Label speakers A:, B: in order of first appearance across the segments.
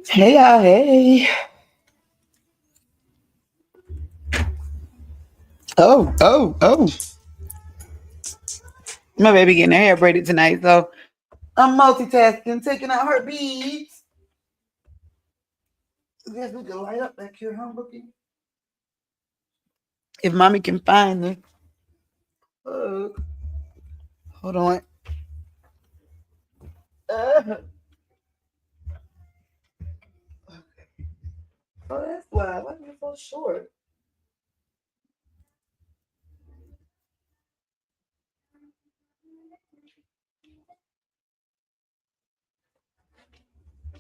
A: Hey, y'all. Hey. Oh. My baby getting her hair braided tonight, so I'm multitasking, taking out her beads. I guess we can light up back here, huh, Bookie? If mommy can find the hold on. Okay. Oh, that's why. Why are you so short?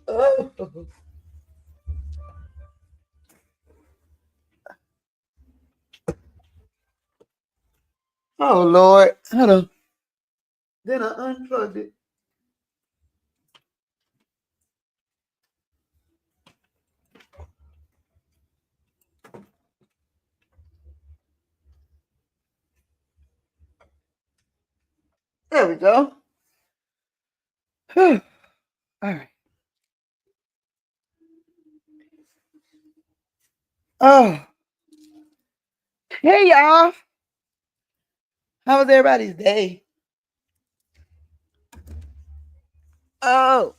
A: Oh. Oh, Lord. Hold on. Then I unplugged it. There we go. All right. Oh. Hey, y'all. How was everybody's day? Oh.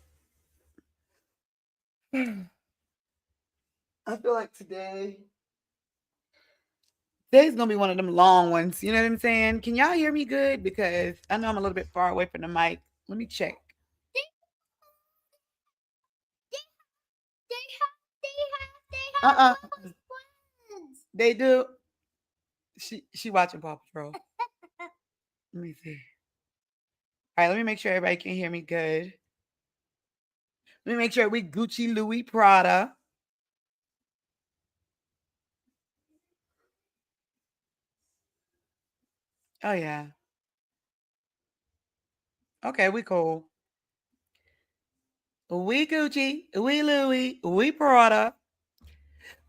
A: I feel like today's gonna be one of them long ones. You know what I'm saying? Can y'all hear me good? Because I know I'm a little bit far away from the mic. Let me check. They do. She watching Paw Patrol. Let me see. All right, let me make sure everybody can hear me good. Let me make sure we Gucci, Louis, Prada. Oh yeah. Okay, we cool. We Gucci, we Louis, we Prada.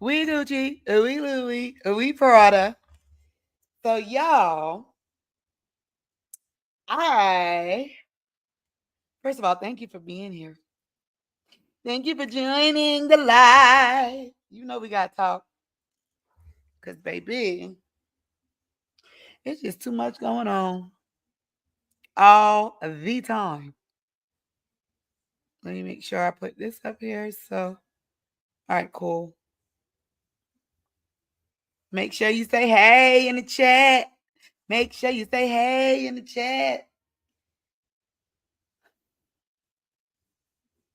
A: We Gucci, we Louis, we Prada. So y'all, I first of all, thank you for being here. Thank you for joining the live. You know we gotta talk. Cause baby, it's just too much going on all the time. Let me make sure I put this up here. So, all right, cool. Make sure you say hey in the chat. Make sure you say hey in the chat.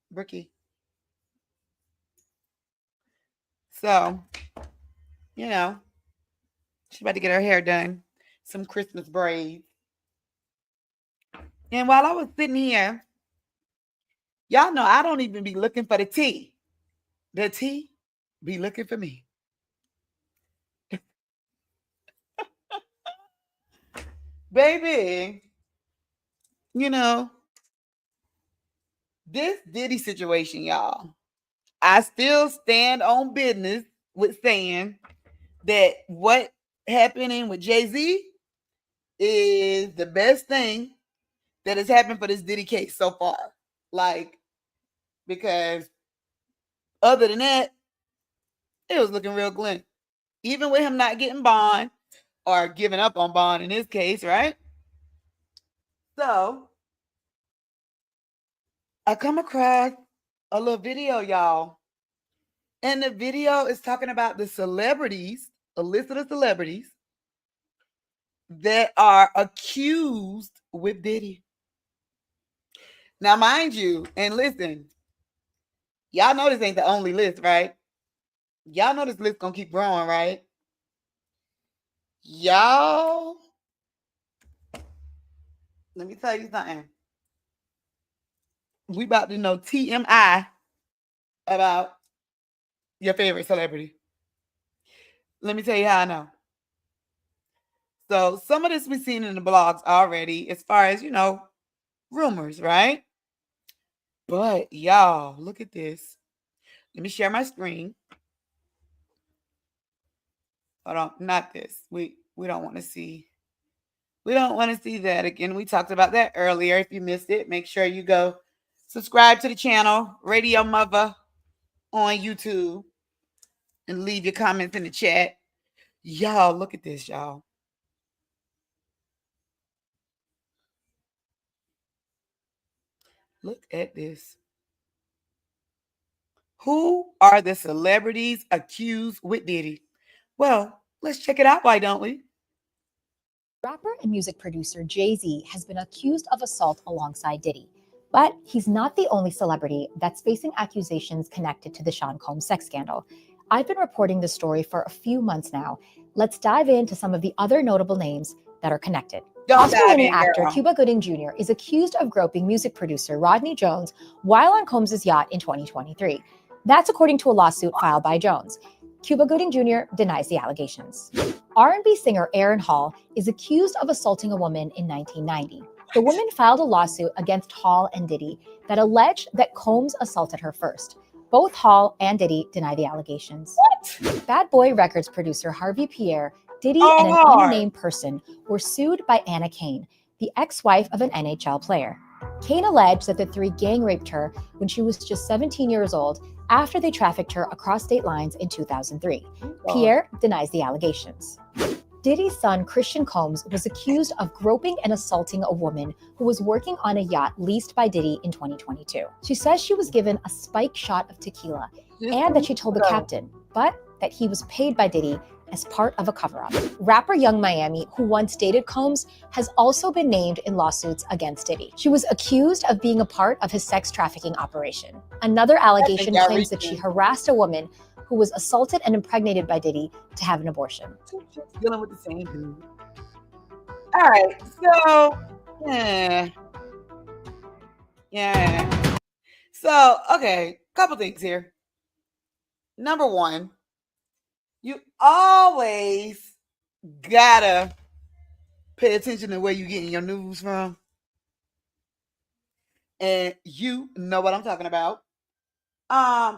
A: Brookie. So, you know, she's about to get her hair done. Some Christmas braids. And while I was sitting here, y'all know I don't even be looking for the tea. The tea be looking for me. Baby, you know, this Diddy situation, y'all. I still stand on business with saying that what happening with Jay-Z is the best thing that has happened for this Diddy case so far. Like, because other than that, it was looking real glim. Even with him not getting bond or giving up on bond in this case, right? So I come across a little video, y'all. And the video is talking about the celebrities, a list of the celebrities that are accused with Diddy. Now, mind you, and listen, y'all know this ain't the only list, right? Y'all know this list gonna keep growing, right? Y'all, let me tell you something. We about to know TMI about your favorite celebrity. Let me tell you how I know. So some of this we've seen in the blogs already, as far as rumors, right? But y'all, look at this. Let me share my screen. Hold on, not this. We don't want to see. We don't want to see that again. We talked about that earlier. If you missed it, make sure you go Subscribe to the channel, Radio-Muva on YouTube, and leave your comments in the chat. Y'all, look at this, y'all. Look at this. Who are the celebrities accused with Diddy? Well, let's check it out, why don't we?
B: Rapper and music producer Jay-Z has been accused of assault alongside Diddy. But he's not the only celebrity that's facing accusations connected to the Sean Combs sex scandal. I've been reporting this story for a few months now. Let's dive into some of the other notable names that are connected. Oscar-winning actor Cuba Gooding Jr. is accused of groping music producer Rodney Jones while on Combs' yacht in 2023. That's according to a lawsuit filed by Jones. Cuba Gooding Jr. denies the allegations. R&B singer Aaron Hall is accused of assaulting a woman in 1990. The woman filed a lawsuit against Hall and Diddy that alleged that Combs assaulted her first. Both Hall and Diddy deny the allegations. What? Bad Boy Records producer Harvey Pierre, Diddy, and an unnamed person were sued by Anna Kane, the ex-wife of an NHL player. Kane alleged that the three gang raped her when she was just 17 years old after they trafficked her across state lines in 2003. Pierre denies the allegations. Diddy's son, Christian Combs, was accused of groping and assaulting a woman who was working on a yacht leased by Diddy in 2022. She says she was given a spiked shot of tequila and that she told the captain, but that he was paid by Diddy as part of a cover-up. Rapper Young Miami, who once dated Combs, has also been named in lawsuits against Diddy. She was accused of being a part of his sex trafficking operation. Another allegation claims that she harassed a woman who was assaulted and impregnated by Diddy to have an abortion.
A: Dealing with the same dude. All right, so yeah. So okay, couple things here. Number one, you always gotta pay attention to where you're getting your news from. And you know what I'm talking about.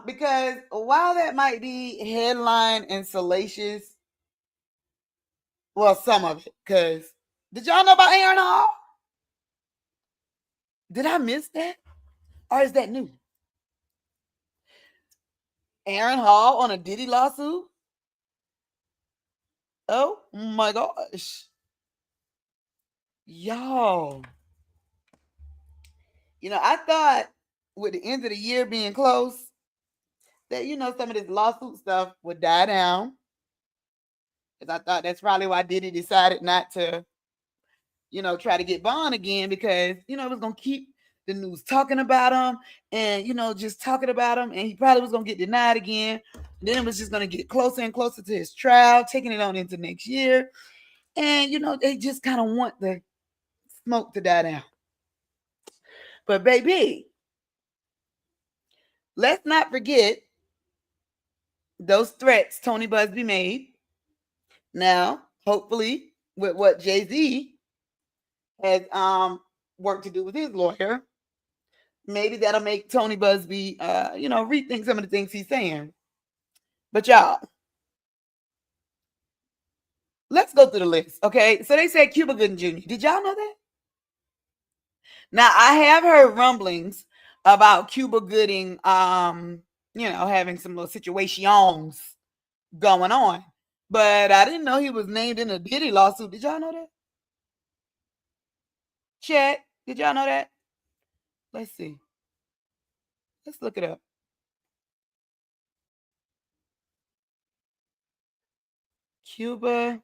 A: Because while that might be headline and salacious, well, some of it, because did y'all know about Aaron Hall? Did I miss that? Or is that new? Aaron Hall on a Diddy lawsuit? Oh my gosh. Y'all. You know, I thought with the end of the year being close, that, you know, some of this lawsuit stuff would die down. Because I thought that's probably why Diddy decided not to, you know, try to get Bond again, because, you know, it was going to keep the news talking about him and, you know, just talking about him. And he probably was going to get denied again. And then it was just going to get closer and closer to his trial, taking it on into next year. And, you know, they just kind of want the smoke to die down. But baby, let's not forget those threats Tony Busby made. Now, hopefully, with what Jay-Z has work to do with his lawyer, maybe that'll make Tony Busby, you know, rethink some of the things he's saying. But y'all, let's go through the list, okay? So they said Cuba Gooding Jr. Did y'all know that? Now, I have heard rumblings about Cuba Gooding, you know, having some little situations going on. But I didn't know he was named in a Diddy lawsuit. Did y'all know that? Chat, did y'all know that? Let's see. Let's look it up. Cuba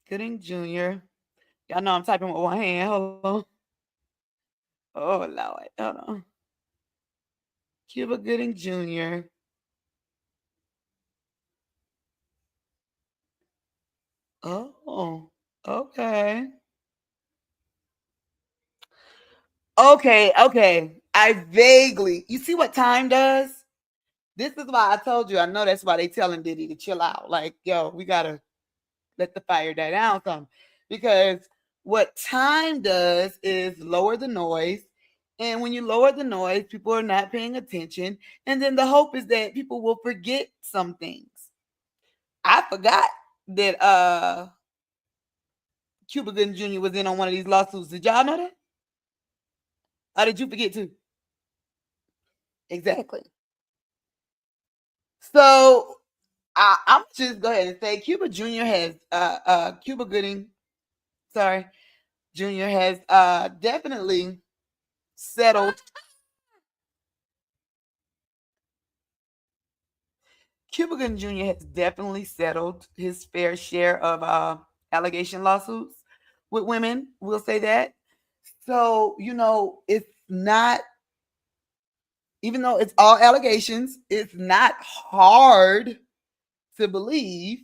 A: Gooding Jr. Y'all know I'm typing with one hand. Hold on. Oh, Lord. Hold on. Cuba Gooding Jr. Oh, okay. Okay. I vaguely, you see what Time does? This is why I told you. I know that's why they telling Diddy to chill out. Like, yo, we gotta let the fire die down some. Because what Time does is lower the noise. And when you lower the noise, people are not paying attention. And then the hope is that people will forget some things. I forgot that Cuba Gooding Jr. was in on one of these lawsuits. Did y'all know that? Or did you forget too? Exactly. So I'm just go ahead and say Cuba Jr. has Cuba Gooding, sorry, Jr. has definitely settled. Cuba Gooding Jr. has definitely settled his fair share of allegation lawsuits with women. We'll say that. So, it's not, even though it's all allegations, it's not hard to believe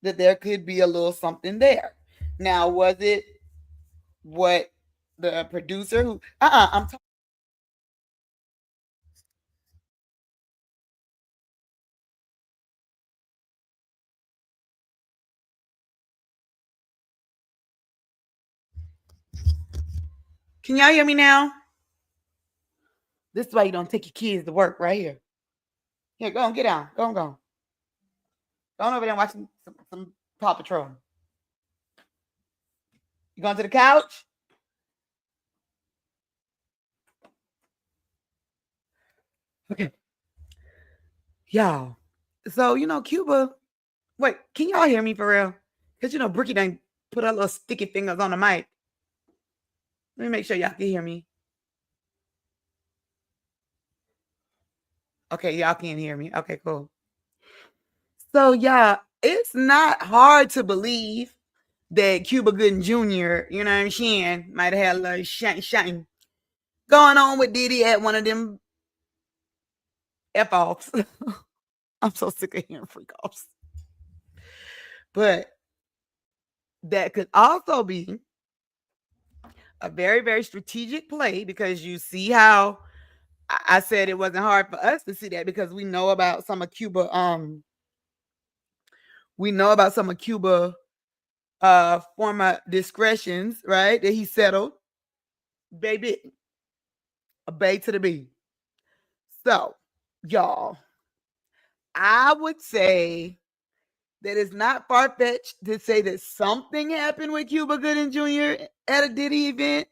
A: that there could be a little something there. Now, was it what the producer who, I'm talking. Can y'all hear me now? This is why you don't take your kids to work right here. Here, go on, get down. Go on, go on. Go on over there and watch some Paw Patrol. You going to the couch? Okay. Y'all. So, Cuba. Wait, can y'all hear me for real? Because, Brookie done put her little sticky fingers on the mic. Let me make sure y'all can hear me. Okay, y'all can hear me. Okay, cool. So, yeah, it's not hard to believe that Cuba Gooding Jr., you know what I'm saying, might have had a little shine going on with Diddy at one of them F-offs. I'm so sick of hearing freak offs. But that could also be a very, very strategic play, because you see how I said it wasn't hard for us to see that, because we know about some of Cuba. We know about some of Cuba former discretions, right? That he settled. Baby, a bay to the B. So, y'all, I would say that it's not far-fetched to say that something happened with Cuba Gooding Jr. at a Diddy event.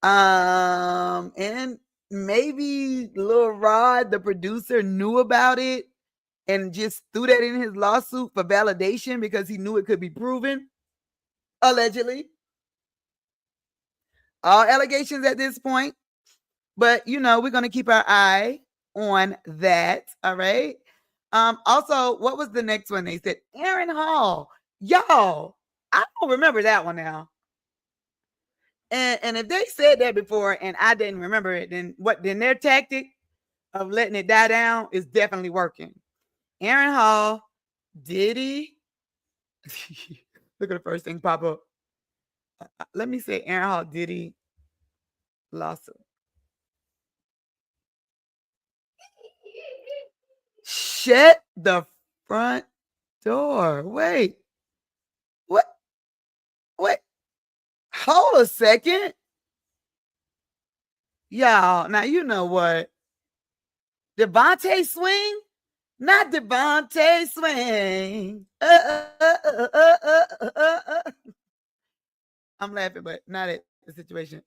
A: And maybe Lil Rod, the producer, knew about it and just threw that in his lawsuit for validation because he knew it could be proven. Allegedly. All allegations at this point. But, we're going to keep our eye on that. All right. Also, what was the next one? They said Aaron Hall. Y'all, I don't remember that one now. And if they said that before and I didn't remember it, then their tactic of letting it die down is definitely working. Aaron Hall, Diddy. Look at the first thing pop up. Let me say Aaron Hall, Diddy lawsuit. Shut the front door. Wait. What? Wait. Hold a second. Y'all, now you know what? Devante Swing? Not Devante Swing. I'm laughing, but not at the situation.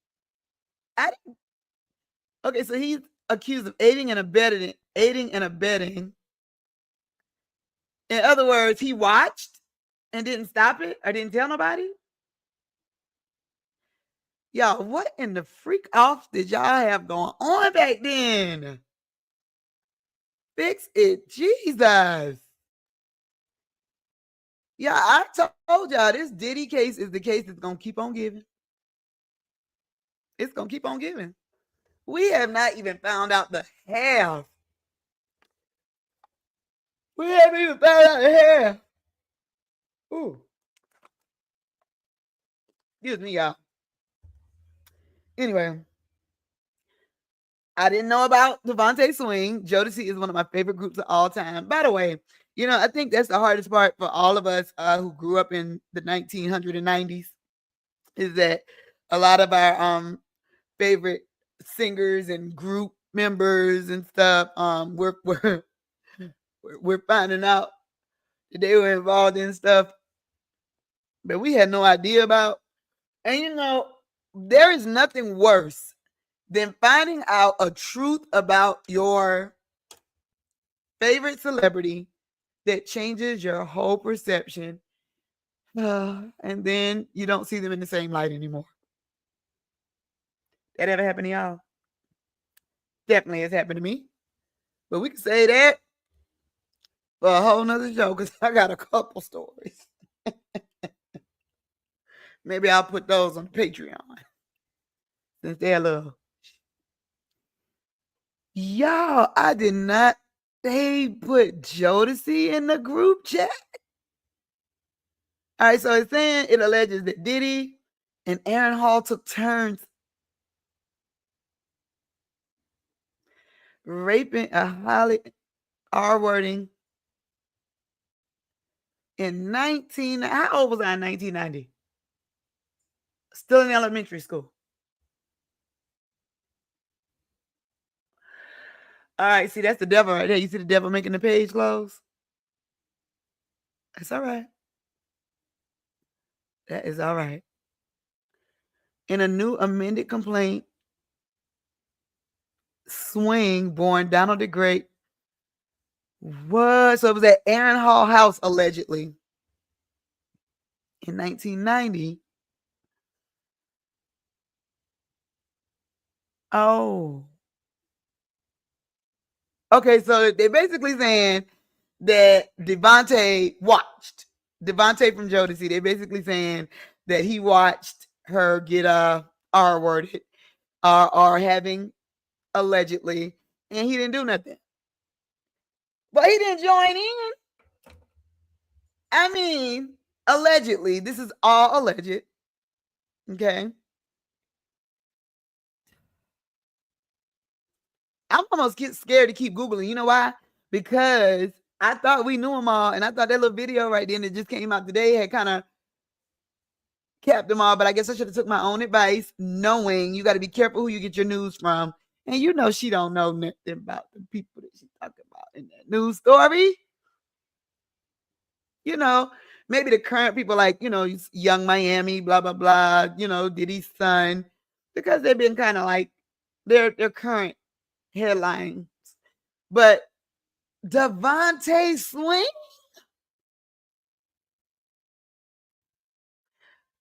A: Okay, so he's accused of aiding and abetting. In other words, he watched and didn't stop it or didn't tell nobody. Y'all, what in the freak off did y'all have going on back then? Fix it, Jesus. Yeah, I told y'all this Diddy case is the case that's going to keep on giving. It's going to keep on giving. We have not even found out the half. We haven't even found out the half. Ooh. Excuse me, y'all. Anyway, I didn't know about Devante Swing. Jodeci is one of my favorite groups of all time. By the way, I think that's the hardest part for all of us who grew up in the 1990s, is that a lot of our favorite singers and group members and stuff, we're finding out that they were involved in stuff that we had no idea about. And you know, there is nothing worse than finding out a truth about your favorite celebrity that changes your whole perception. And then you don't see them in the same light anymore. That ever happened to y'all? Definitely has happened to me. But we can say that for a whole nother show because I got a couple stories. Maybe I'll put those on the Patreon since they're a little. Y'all, I did not. They put Jodeci in the group chat. All right, so it's saying it alleges that Diddy and Aaron Hall took turns raping a highly R-wording in 19. How old was I in 1990? Still in elementary school. All right, see, that's the devil right there. You see the devil making the page close? That's all right. That is all right. In a new amended complaint, Swing, born Donald the Great. What? So it was at Aaron Hall house, allegedly, in 1990. Oh. Okay, so they're basically saying that Devante watched. Devante from Jodeci, they're basically saying that he watched her get R-worded or having allegedly, and he didn't do nothing. But he didn't join in. I mean, allegedly. This is all alleged. Okay. I'm almost scared to keep Googling. You know why? Because I thought we knew them all, and I thought that little video right then that just came out today had kind of capped them all. But I guess I should have took my own advice, knowing you got to be careful who you get your news from. And you know she don't know nothing about the people that she's talking about in that news story. You know, maybe the current people like, you know, Young Miami, blah, blah, blah, you know, Diddy's son, because they've been kind of like their current headlines. But Devante Swing,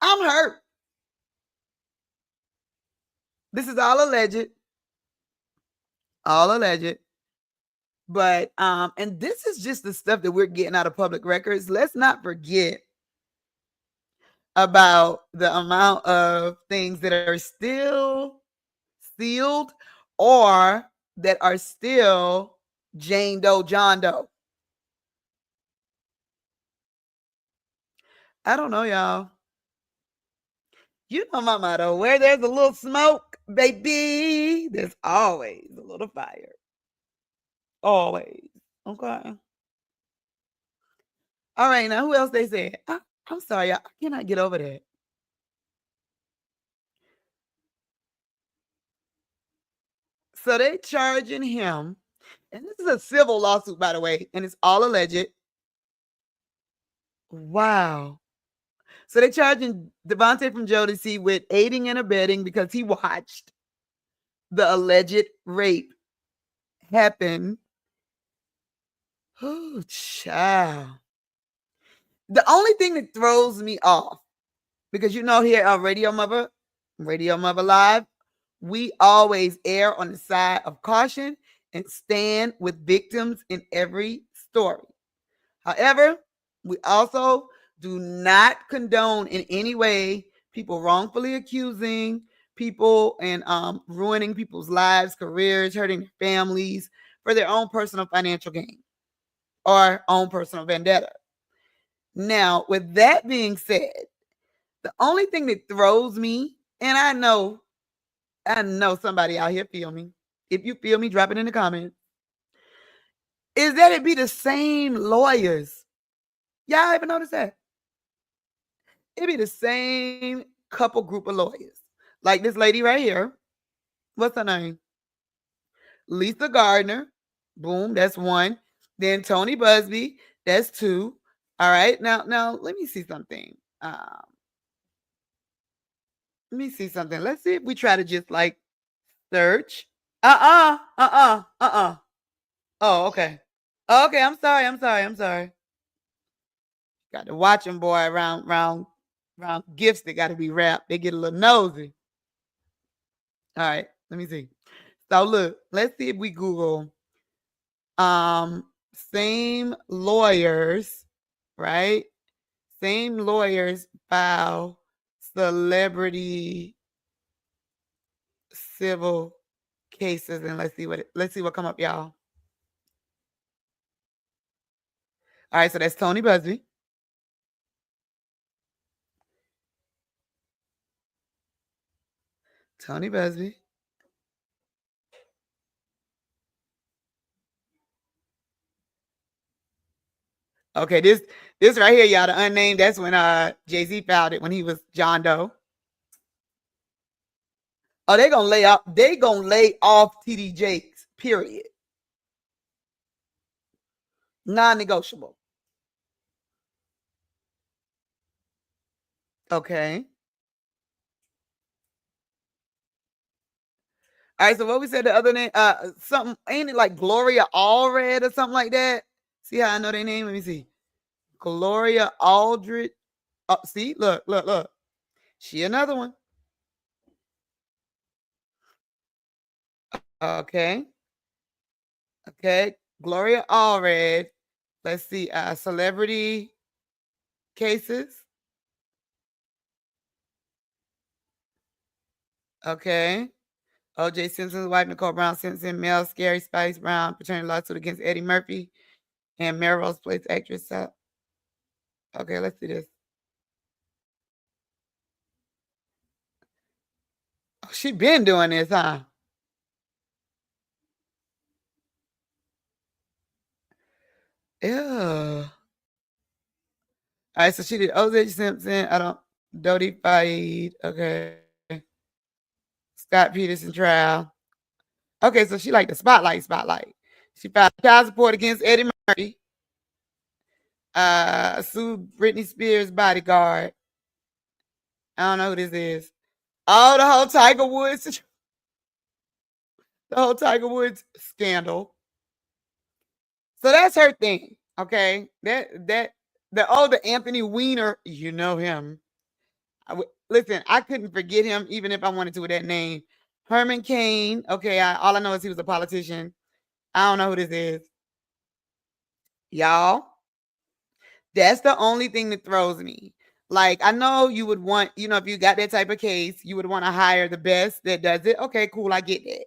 A: I'm hurt. This is all alleged. All alleged. But and this is just the stuff that we're getting out of public records. Let's not forget about the amount of things that are still sealed or that are still Jane Doe, John Doe. I don't know, y'all. You know my motto, where there's a little smoke, baby, there's always a little fire. Always. Okay. All right, now who else they said? I'm sorry, I cannot get over that. So they charging him, and this is a civil lawsuit, by the way, and it's all alleged. Wow. So they charging Devante from Jodeci with aiding and abetting because he watched the alleged rape happen. Oh, child. The only thing that throws me off, because you know here on Radio-Muva Live, we always err on the side of caution and stand with victims in every story. However, we also do not condone in any way people wrongfully accusing people and ruining people's lives, careers, hurting their families for their own personal financial gain or own personal vendetta. Now, with that being said, the only thing that throws me, and I know somebody out here feel me. If you feel me, drop it in the comments. Is that it be the same lawyers? Y'all ever notice that? It be the same couple group of lawyers. Like this lady right here. What's her name? Lisa Gardner. Boom, that's one. Then Tony Busby. That's two. All right. Now let me see something. Um, let me see something. Let's see if we try to just like search. Oh, okay. Okay, I'm sorry. I'm sorry. Got to watch them, boy, around gifts that got to be wrapped. They get a little nosy. All right, let me see. So look, let's see if we Google same lawyers, right? Same lawyers file celebrity civil cases, and let's see what come up, y'all. All right, so that's Tony Busby. Tony Busby. Okay, this right here, y'all, the unnamed. That's when Jay-Z filed it when he was John Doe. Oh, they gonna lay off. They gonna lay off TD Jakes. Period. Non-negotiable. Okay. All right. So what we said the other name? Something ain't it like Gloria Allred or something like that? See how I know their name? Let me see. Gloria Aldred. Oh, see, look. She another one. Okay. Okay. Gloria Allred. Let's see. Celebrity cases. Okay. O.J. Simpson's wife, Nicole Brown Simpson, Mel Scary Spice Brown, paternity lawsuit against Eddie Murphy, and Melrose Place actress. Okay, let's see this. Oh, she been doing this, huh? Yeah. All right, so she did O.J. Simpson. Dodie Fayed. Okay. Scott Peterson trial. Okay, so she like the spotlight. She filed child support against Eddie Murphy. Sued Britney Spears' bodyguard. I don't know who this is. Oh, the whole Tiger Woods scandal. So that's her thing. Okay. The Anthony Weiner, you know him. Listen, I couldn't forget him even if I wanted to with that name. Herman Cain. Okay, all I know is he was a politician. I don't know who this is. Y'all, that's the only thing that throws me. Like, I know you would want, if you got that type of case, you would want to hire the best that does it. Okay, cool, I get that.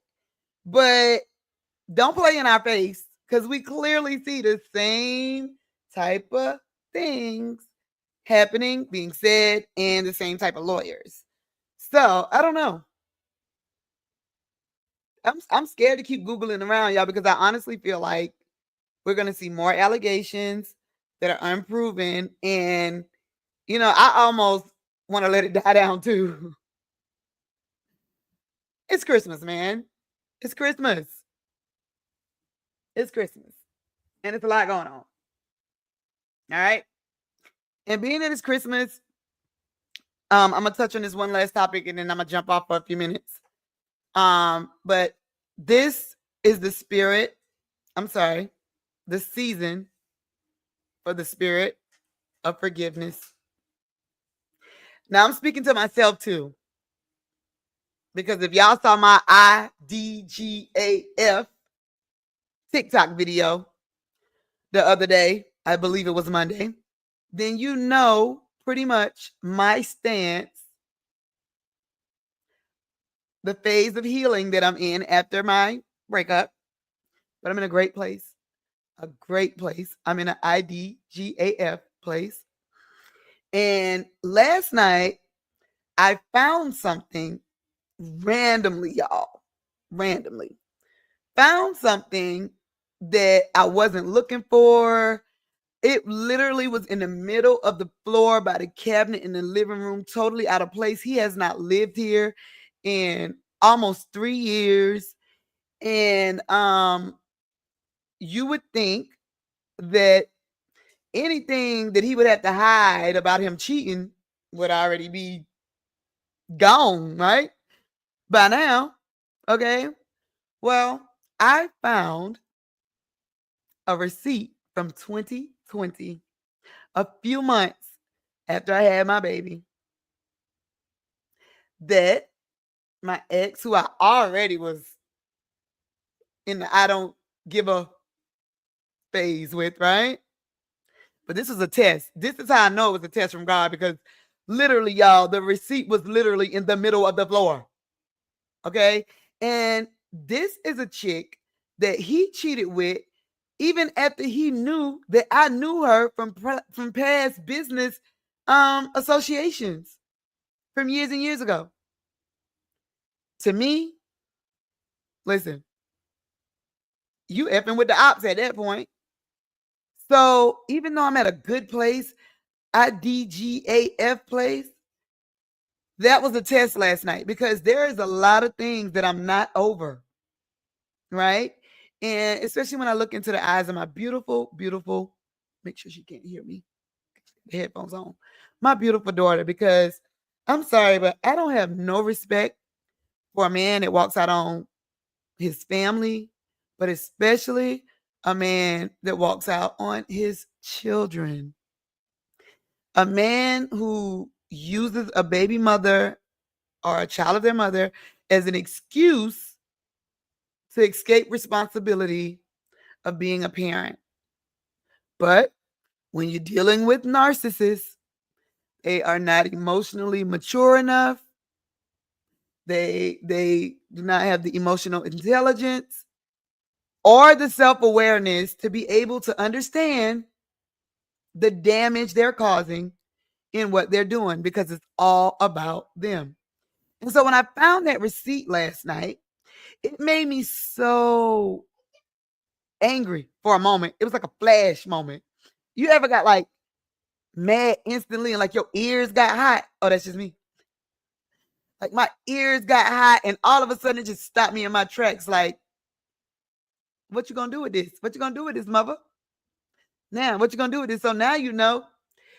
A: But don't play in our face because we clearly see the same type of things happening, being said, and the same type of lawyers. So I don't know. I'm scared to keep Googling around, y'all, because I honestly feel like we're gonna see more allegations that are unproven. And I almost want to let it die down too. It's Christmas, man. It's Christmas. It's Christmas. And it's a lot going on. All right. And being that it's Christmas, I'm gonna touch on this one last topic and then I'm gonna jump off for a few minutes. But this is the season for the spirit of forgiveness. Now I'm speaking to myself too. Because if y'all saw my IDGAF TikTok video the other day, I believe it was Monday, then you know pretty much my stance, the phase of healing that I'm in after my breakup. But I'm in a great place. A great place. I'm in an IDGAF place. And last night, I found something randomly, y'all. Randomly. Found something that I wasn't looking for. It literally was in the middle of the floor by the cabinet in the living room, totally out of place. He has not lived here in almost 3 years. And you would think that anything that he would have to hide about him cheating would already be gone, right? By now. Okay. Well, I found a receipt from 2020, a few months after I had my baby, that my ex, who I already was in the I don't give a phase with, right? But this was a test. This is how I know it was a test from God, because literally, y'all, the receipt was literally in the middle of the floor. Okay. And this is a chick that he cheated with, even after he knew that I knew her from past business associations from years and years ago. To me, listen, you effing with the ops at that point. So even though I'm at a good place, IDGAF place, that was a test last night, because there is a lot of things that I'm not over, right? And especially when I look into the eyes of my beautiful, beautiful, make sure she can't hear me, the headphones on, my beautiful daughter, because I'm sorry, but I don't have no respect for a man that walks out on his family, but especially a man that walks out on his children. A man who uses a baby mother or a child of their mother as an excuse to escape responsibility of being a parent. But when you're dealing with narcissists, they are not emotionally mature enough. They do not have the emotional intelligence or the self-awareness to be able to understand the damage they're causing in what they're doing, because it's all about them. And so when I found that receipt last night, it made me so angry for a moment. It was like a flash moment. You ever got like mad instantly and like your ears got hot? Oh, that's just me. Like my ears got hot and all of a sudden it just stopped me in my tracks. Like, what you gonna do with this? What you gonna do with this, mother? Now, what you gonna do with this? So now you know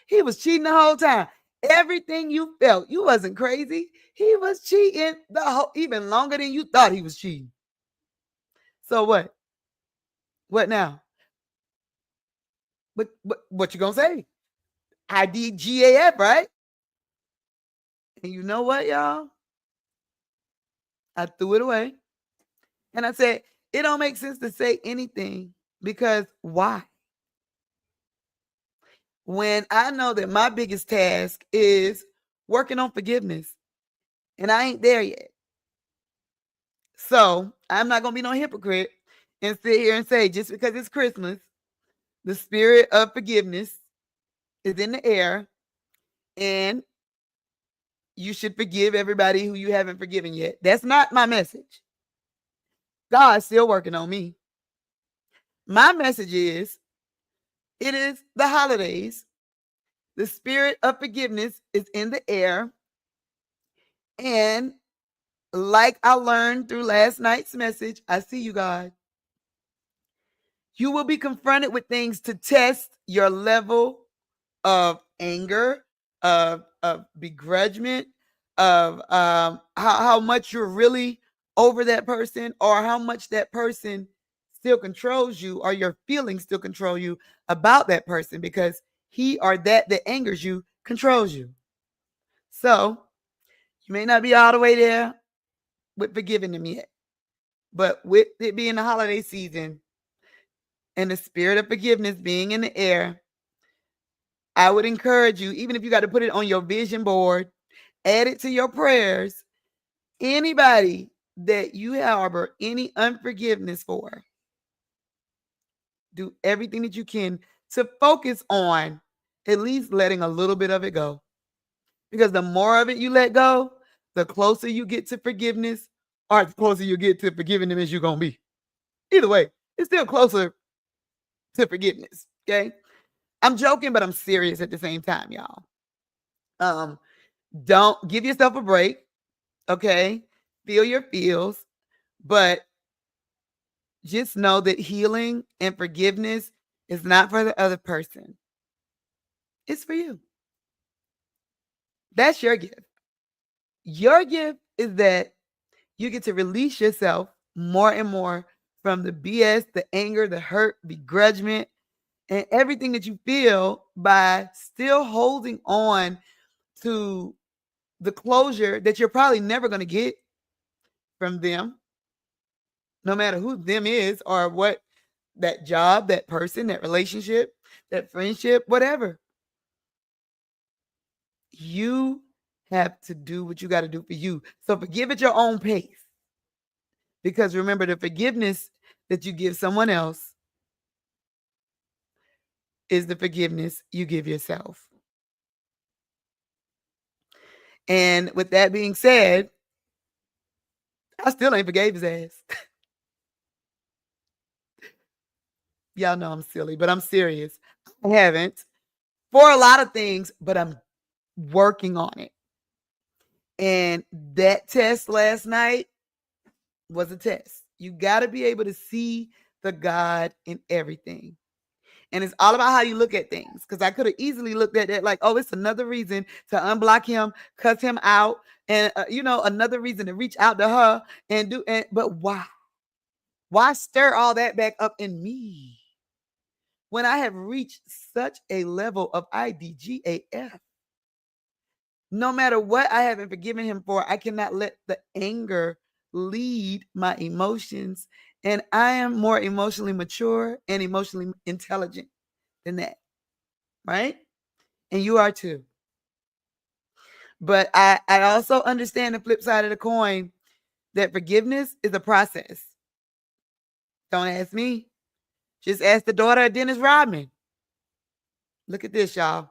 A: he was cheating the whole time. Everything you felt, you wasn't crazy. He was cheating the whole, even longer than you thought he was cheating. So what? What now? What you gonna say? IDGAF, right? And you know what, y'all? I threw it away. And I said, it don't make sense to say anything, because why? When I know that my biggest task is working on forgiveness and I ain't there yet. So I'm not going to be no hypocrite and sit here and say, just because it's Christmas, the spirit of forgiveness is in the air and you should forgive everybody who you haven't forgiven yet. That's not my message. God's still working on me. My message is, it is the holidays. The spirit of forgiveness is in the air. And like I learned through last night's message, I see you, God. You will be confronted with things to test your level of anger, of begrudgment, of how much you're really over that person, or how much that person still controls you, or your feelings still control you about that person, because he or that angers you controls you. So you may not be all the way there with forgiving them yet, but with it being the holiday season and the spirit of forgiveness being in the air, I would encourage you, even if you got to put it on your vision board, add it to your prayers. Anybody that you harbor any unforgiveness for, do everything that you can to focus on at least letting a little bit of it go. Because the more of it you let go, the closer you get to forgiveness, or the closer you get to forgiving them as you're going to be. Either way, it's still closer to forgiveness. Okay. I'm joking, but I'm serious at the same time, y'all. Don't give yourself a break. Okay. Feel your feels, but just know that healing and forgiveness is not for the other person. It's for you. That's your gift. Your gift is that you get to release yourself more and more from the BS, the anger, the hurt, begrudgment, and everything that you feel by still holding on to the closure that you're probably never going to get from them, no matter who them is or what, that job, that person, that relationship, that friendship, whatever. You have to do what you got to do for you. So forgive at your own pace. Because remember, the forgiveness that you give someone else is the forgiveness you give yourself. And with that being said, I still ain't forgave his ass. Y'all know I'm silly, but I'm serious. I haven't for a lot of things, but I'm working on it. And that test last night was a test. You got to be able to see the God in everything. And it's all about how you look at things. Because I could have easily looked at that like, oh, it's another reason to unblock him, cuss him out, and another reason to reach out to her and do. But why? Why stir all that back up in me when I have reached such a level of IDGAF? No matter what I haven't forgiven him for, I cannot let the anger lead my emotions. And I am more emotionally mature and emotionally intelligent than that. Right? And you are too. But I also understand the flip side of the coin, that forgiveness is a process. Don't ask me. Just ask the daughter of Dennis Rodman. Look at this, y'all.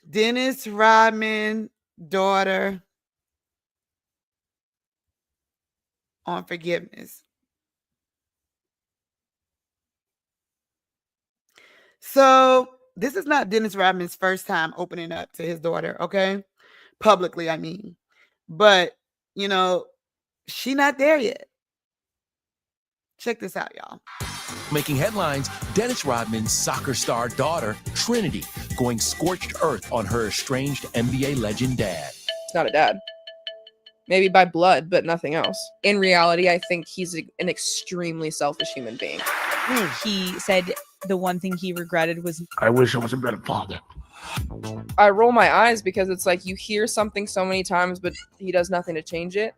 A: Dennis Rodman, daughter, on forgiveness. So this is not Dennis Rodman's first time opening up to his daughter, okay? Publicly, I mean. But, she not there yet. Check this out, y'all.
C: Making headlines, Dennis Rodman's soccer star daughter, Trinity, going scorched earth on her estranged NBA legend dad.
D: He's not a dad. Maybe by blood, but nothing else. In reality, I think he's an extremely selfish human being.
E: He said the one thing he regretted was,
F: I wish I was a better father.
D: I roll my eyes because it's like you hear something so many times, but he does nothing to change it.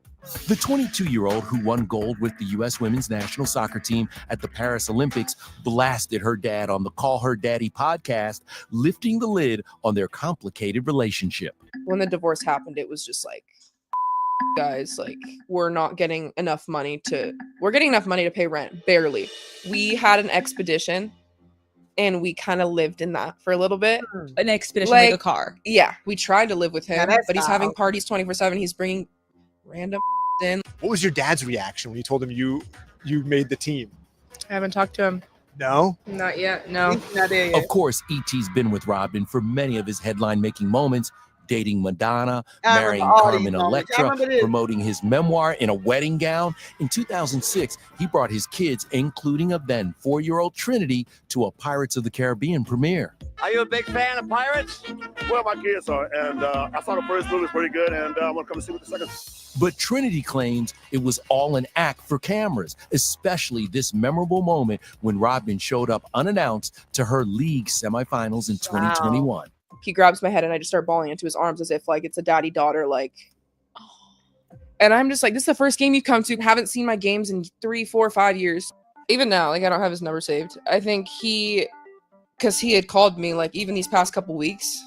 C: The 22-year-old who won gold with the U.S. women's national soccer team at the Paris Olympics blasted her dad on the Call Her Daddy podcast, lifting the lid on their complicated relationship.
D: When the divorce happened, it was just like, guys, like, we're getting enough money to pay rent, barely. We had an expedition and we kind of lived in that for a little bit.
E: An expedition like a car.
D: Yeah, we tried to live with him, but he's having
A: foul.
D: parties 24/7. He's bringing random in.
G: What was your dad's reaction when you told him you made the team?
D: I haven't talked to him.
G: No?
D: Not yet, no.
A: He's not there yet.
C: Of course, E.T.'s been with Rodman for many of his headline-making moments, dating Madonna,
A: I
C: marrying
A: remember all these
C: Carmen
A: moments. I
C: Electra,
A: remember this.
C: promoting his memoir in a wedding gown. In 2006, he brought his kids, including a then 4-year-old Trinity, to a Pirates of the Caribbean premiere.
F: Are you a big fan of Pirates? Well, my kids are, and I saw the first movie was pretty good, and I'm gonna come and see what the second.
C: But Trinity claims it was all an act for cameras, especially this memorable moment when Rodman showed up unannounced to her league semifinals in 2021.
D: He grabs my head and I just start bawling into his arms as if like it's a daddy-daughter, like, and I'm just like, this is the first game you've come to. Haven't seen my games in 3, 4, 5 years. Even now, like, I don't have his number saved. I think because he had called me, like, even these past couple weeks,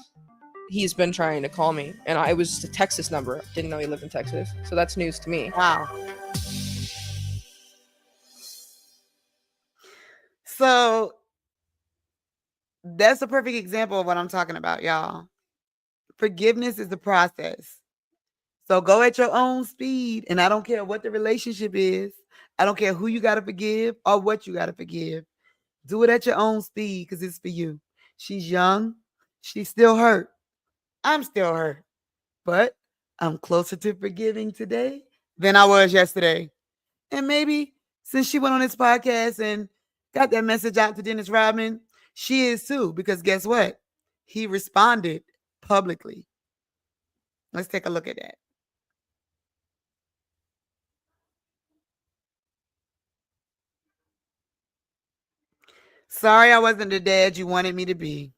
D: he's been trying to call me. And it was just a Texas number. Didn't know he lived in Texas. So that's news to me.
A: Wow. So that's a perfect example of what I'm talking about, y'all. Forgiveness is the process. So go at your own speed. And I don't care what the relationship is. I don't care who you got to forgive or what you got to forgive. Do it at your own speed because it's for you. She's young. She's still hurt. I'm still hurt. But I'm closer to forgiving today than I was yesterday. And maybe since she went on this podcast and got that message out to Dennis Rodman, she is too. Because guess what? he responded publicly. Let's take a look at that. Sorry I wasn't the dad you wanted me to be.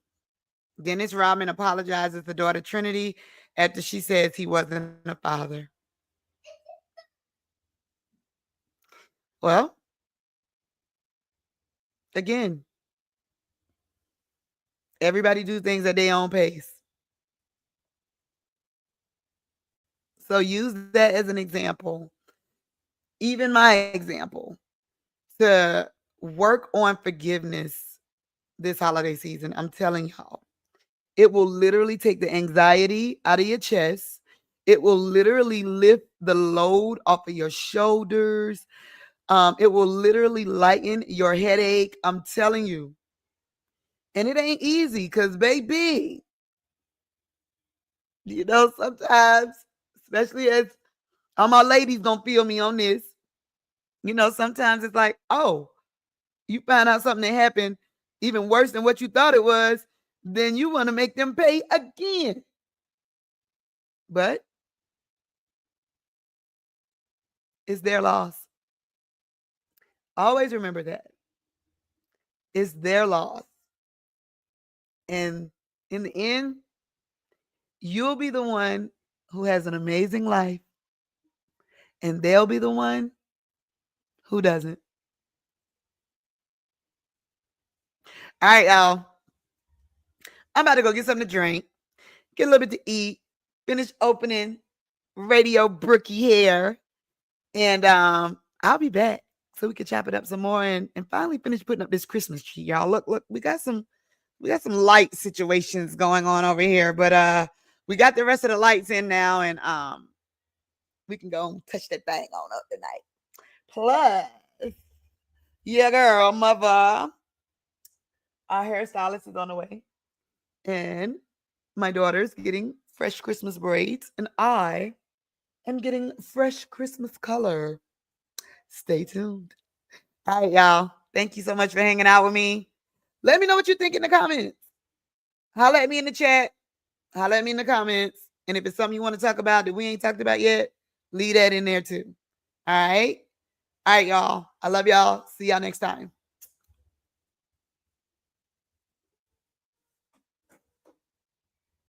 A: Dennis Rodman apologizes to daughter Trinity after she says he wasn't a father. Well, again, everybody do things at their own pace. So use that as an example, even my example, to work on forgiveness this holiday season. I'm telling y'all, it will literally take the anxiety out of your chest. It will literally lift the load off of your shoulders. It will literally lighten your headache. I'm telling you. And it ain't easy because, baby, you know, sometimes, especially as all my ladies gonna feel me on this, you know, sometimes it's like, oh, you find out something that happened even worse than what you thought it was, then you want to make them pay again. But it's their loss. Always remember that. It's their loss. And in the end, you'll be the one who has an amazing life, and they'll be the one who doesn't. All right, y'all. I'm about to go get something to drink, get a little bit to eat, finish opening Radio Brookie hair, and I'll be back so we can chop it up some more and finally finish putting up this Christmas tree, y'all. Look, we got some light situations going on over here, but we got the rest of the lights in now, and we can go and touch that thing on up tonight. Plus, yeah, girl, mother, our hairstylist is on the way, and my daughter's getting fresh Christmas braids, and I am getting fresh Christmas color. Stay tuned. All right, y'all. Thank you so much for hanging out with me. Let me know what you think in the comments. Holla at me in the chat. Holla at me in the comments. And if it's something you want to talk about that we ain't talked about yet, leave that in there too. All right? All right, y'all. I love y'all. See y'all next time.